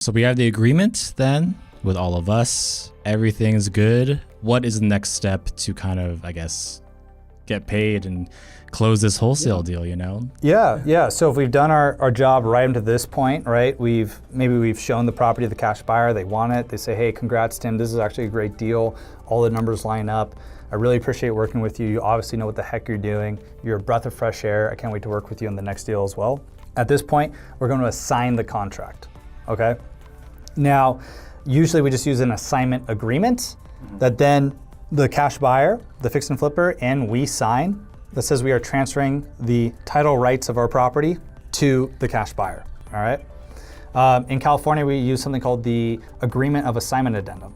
So we have the agreement then with all of us. Everything's good. What is the next step to kind of, I guess, get paid and close this wholesale deal, you know? Yeah. So if we've done our job right up to this point, right? Maybe we've shown the property to the cash buyer, they want it. They say, hey, congrats, Tim. This is actually a great deal. All the numbers line up. I really appreciate working with you. You obviously know what the heck you're doing. You're a breath of fresh air. I can't wait to work with you on the next deal as well. At this point, we're going to assign the contract, okay? Now, usually we just use an assignment agreement that then the cash buyer, the fix and flipper, and we sign that says we are transferring the title rights of our property to the cash buyer, all right? In California, we use something called the Agreement of Assignment Addendum.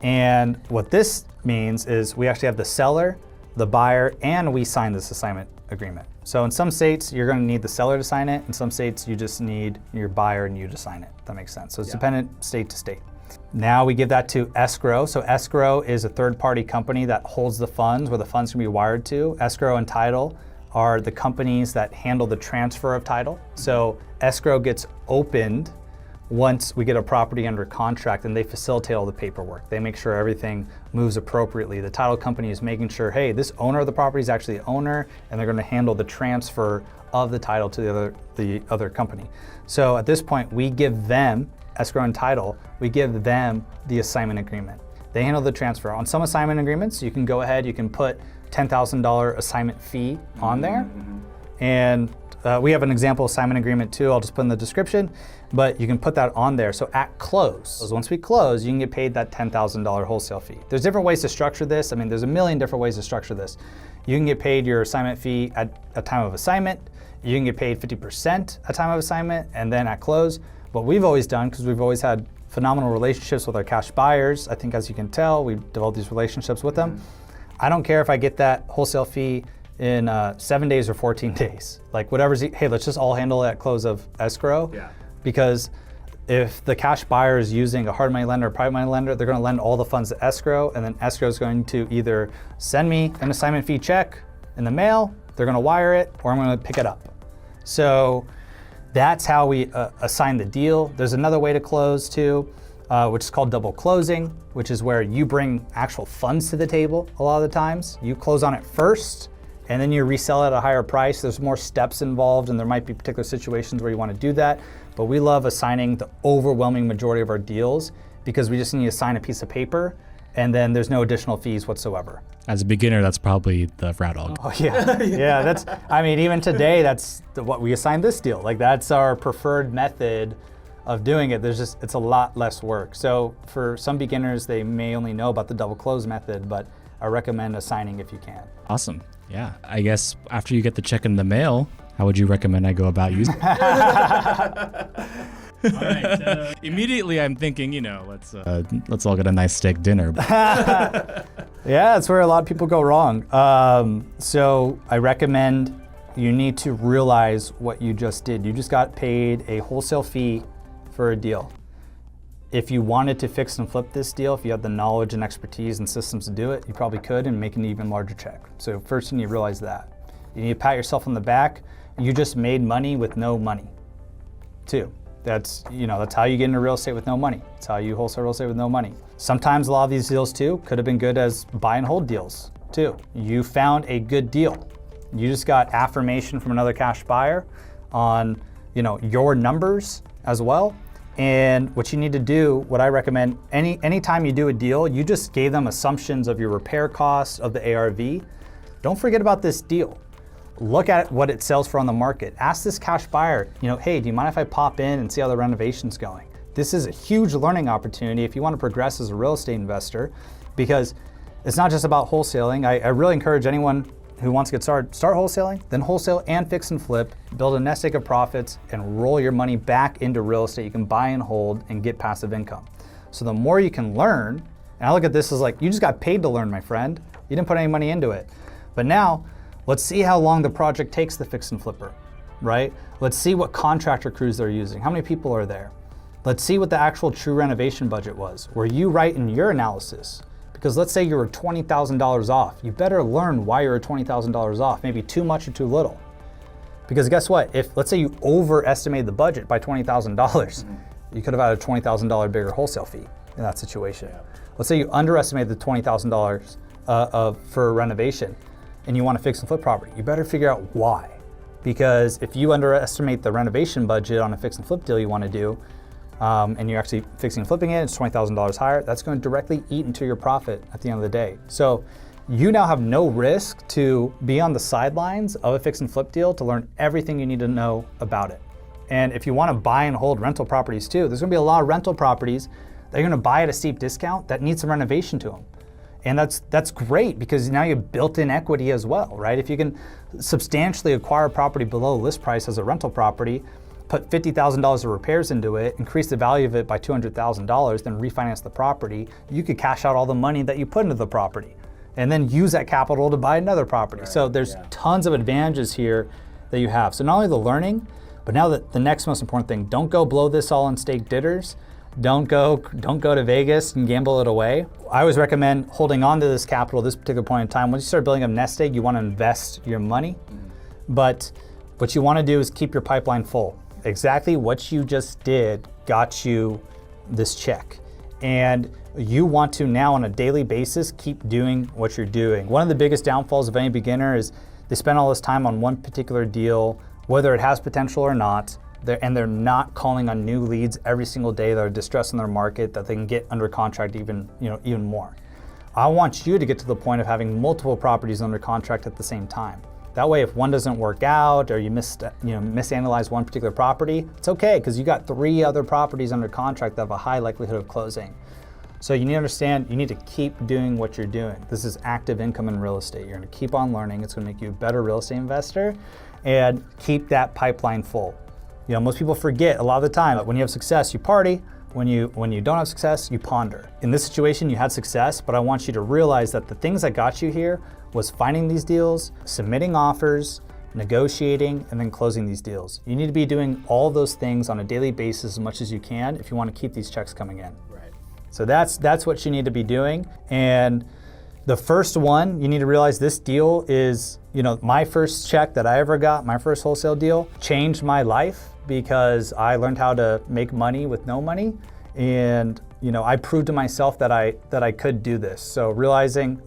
And what this means is we actually have the seller, the buyer, and we sign this assignment agreement. So in some states, you're going to need the seller to sign it. In some states, you just need your buyer and you to sign it. That makes sense. So it's dependent state to state. Now we give that to escrow. So escrow is a third-party company that holds the funds where the funds can be wired to. Escrow and title are the companies that handle the transfer of title. So escrow gets opened once we get a property under contract, and they facilitate all the paperwork. They make sure everything moves appropriately. The title company is making sure, hey, this owner of the property is actually the owner, and they're going to handle the transfer of the title to the other company. So at this point, we give them, escrow and title, we give them the assignment agreement. They handle the transfer. On some assignment agreements, you can go ahead, you can put $10,000 assignment fee on there. And we have an example assignment agreement too, I'll just put in the description, but you can put that on there. So at close, once we close, you can get paid that $10,000 wholesale fee. There's different ways to structure this. I mean, there's a million different ways to structure this. You can get paid your assignment fee at time of assignment. You can get paid 50% at time of assignment and then at close. What we've always done, because we've always had phenomenal relationships with our cash buyers, I think as you can tell, we've developed these relationships with them. I don't care if I get that wholesale fee in 7 days or 14 days. Like whatever's, hey, let's just all handle it at close of escrow. Yeah. Because if the cash buyer is using a hard money lender or private money lender, they're gonna lend all the funds to escrow, and then escrow is going to either send me an assignment fee check in the mail, they're gonna wire it, or I'm gonna pick it up. So that's how we assign the deal. There's another way to close too, which is called double closing, which is where you bring actual funds to the table a lot of the times. You close on it first, and then you resell it at a higher price. There's more steps involved, and there might be particular situations where you want to do that. But we love assigning the overwhelming majority of our deals because we just need to sign a piece of paper, and then there's no additional fees whatsoever. As a beginner, that's probably the route I'll go. Oh yeah, yeah. That's. I mean, even today, that's what we assigned this deal. Like that's our preferred method of doing it. It's a lot less work. So for some beginners, they may only know about the double close method, but I recommend assigning if you can. Awesome. Yeah. I guess after you get the check in the mail, how would you recommend I go about using it? All right. Immediately, I'm thinking, let's all get a nice steak dinner. Yeah, that's where a lot of people go wrong. So I recommend you need to realize what you just did. You just got paid a wholesale fee for a deal. If you wanted to fix and flip this deal, if you had the knowledge and expertise and systems to do it, you probably could and make an even larger check. So first you need to realize that. You need to pat yourself on the back. You just made money with no money, too. That's how you get into real estate with no money. That's how you wholesale real estate with no money. Sometimes a lot of these deals too could have been good as buy and hold deals too. You found a good deal. You just got affirmation from another cash buyer on your numbers as well. And what you need to do, what I recommend, anytime you do a deal, you just gave them assumptions of your repair costs, of the ARV. Don't forget about this deal. Look at what it sells for on the market. Ask this cash buyer, hey, do you mind if I pop in and see how the renovation's going? This is a huge learning opportunity if you want to progress as a real estate investor, because it's not just about wholesaling. I really encourage anyone who wants to get started, start wholesaling, then wholesale and fix and flip, build a nest egg of profits, and roll your money back into real estate. You can buy and hold and get passive income. So the more you can learn, and I look at this as like, you just got paid to learn, my friend. You didn't put any money into it. But now, let's see how long the project takes the fix and flipper, right? Let's see what contractor crews they're using. How many people are there? Let's see what the actual true renovation budget was, where you write in your analysis. Because let's say you were $20,000 off. You better learn why you're $20,000 off, maybe too much or too little. Because guess what? If let's say you overestimated the budget by $20,000, You could have had a $20,000 bigger wholesale fee in that situation. Let's say you underestimated the $20,000 for renovation and you want to fix and flip property. You better figure out why. Because if you underestimate the renovation budget on a fix and flip deal you want to do, and you're actually fixing and flipping it, it's $20,000 higher, that's going to directly eat into your profit at the end of the day. So you now have no risk to be on the sidelines of a fix and flip deal to learn everything you need to know about it. And if you want to buy and hold rental properties too, there's going to be a lot of rental properties that you're going to buy at a steep discount that need some renovation to them. And that's great because now you've built in equity as well, right? If you can substantially acquire a property below list price as a rental property, put $50,000 of repairs into it, increase the value of it by $200,000, then refinance the property, you could cash out all the money that you put into the property and then use that capital to buy another property. Right. So there's tons of advantages here that you have. So not only the learning, but now the next most important thing, don't go blow this all on stake ditters. Don't go to Vegas and gamble it away. I always recommend holding on to this capital at this particular point in time. Once you start building a nest egg, you want to invest your money. But what you want to do is keep your pipeline full. Exactly what you just did got you this check. And you want to now on a daily basis keep doing what you're doing. One of the biggest downfalls of any beginner is they spend all this time on one particular deal, whether it has potential or not, and they're not calling on new leads every single day that are distressed in their market that they can get under contract even more. I want you to get to the point of having multiple properties under contract at the same time. That way, if one doesn't work out or you misanalyze one particular property, it's okay because you got 3 other properties under contract that have a high likelihood of closing. So you need to understand, you need to keep doing what you're doing. This is active income in real estate. You're going to keep on learning. It's going to make you a better real estate investor, and keep that pipeline full. Most people forget a lot of the time that when you have success, you party. When you don't have success, you ponder. In this situation, you had success, but I want you to realize that the things that got you here was finding these deals, submitting offers, negotiating, and then closing these deals. You need to be doing all those things on a daily basis as much as you can if you want to keep these checks coming in. Right. So that's what you need to be doing. And the first one, you need to realize this deal is, my first check that I ever got, my first wholesale deal, changed my life because I learned how to make money with no money. And I proved to myself that I could do this. So realizing,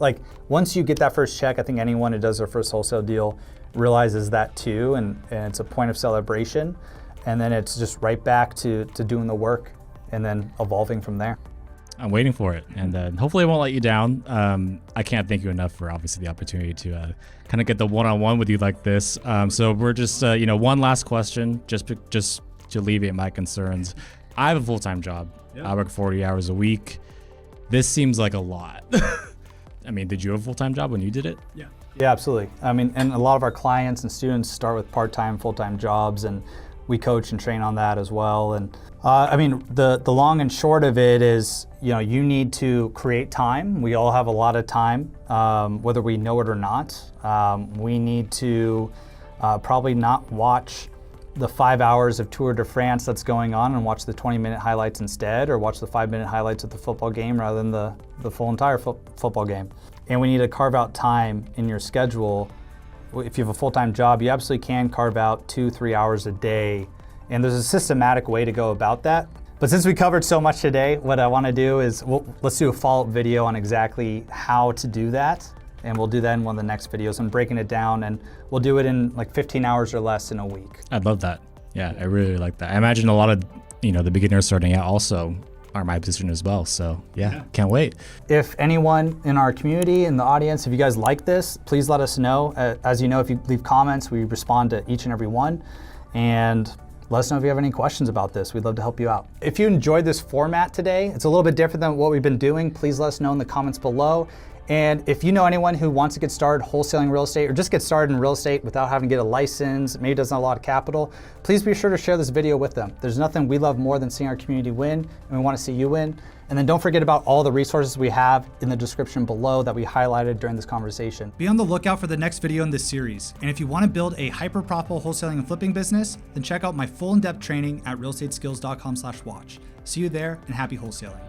once you get that first check, I think anyone who does their first wholesale deal realizes that too, and it's a point of celebration. And then it's just right back to doing the work and then evolving from there. I'm waiting for it, and hopefully it won't let you down. I can't thank you enough for obviously the opportunity to kind of get the one-on-one with you like this. So we're just, one last question, just to alleviate my concerns. I have a full-time job. Yep. I work 40 hours a week. This seems like a lot. I mean, did you have a full-time job when you did it? Yeah. Yeah, absolutely. I mean, and a lot of our clients and students start with part-time, full-time jobs, and we coach and train on that as well. And the long and short of it is, you need to create time. We all have a lot of time, whether we know it or not. We need to probably not watch the 5 hours of Tour de France that's going on and watch the 20-minute highlights instead, or watch the 5-minute highlights of the football game rather than the full entire football game. And we need to carve out time in your schedule. If you have a full-time job, you absolutely can carve out 2-3 hours a day. And there's a systematic way to go about that. But since we covered so much today, what I want to do is let's do a follow-up video on exactly how to do that. And we'll do that in one of the next videos. I'm breaking it down, and we'll do it in 15 hours or less in a week. I'd love that. Yeah, I really like that. I imagine a lot of, the beginners starting out also are my position as well. So yeah, can't wait. If anyone in our community, in the audience, if you guys like this, please let us know. As you know, if you leave comments, we respond to each and every one. And let us know if you have any questions about this. We'd love to help you out. If you enjoyed this format today, it's a little bit different than what we've been doing. Please let us know in the comments below. And if you know anyone who wants to get started wholesaling real estate, or just get started in real estate without having to get a license, maybe doesn't have a lot of capital, please be sure to share this video with them. There's nothing we love more than seeing our community win, and we want to see you win. And then don't forget about all the resources we have in the description below that we highlighted during this conversation. Be on the lookout for the next video in this series. And if you want to build a hyper-profitable wholesaling and flipping business, then check out my full in-depth training at realestateskills.com/watch. See you there, and happy wholesaling.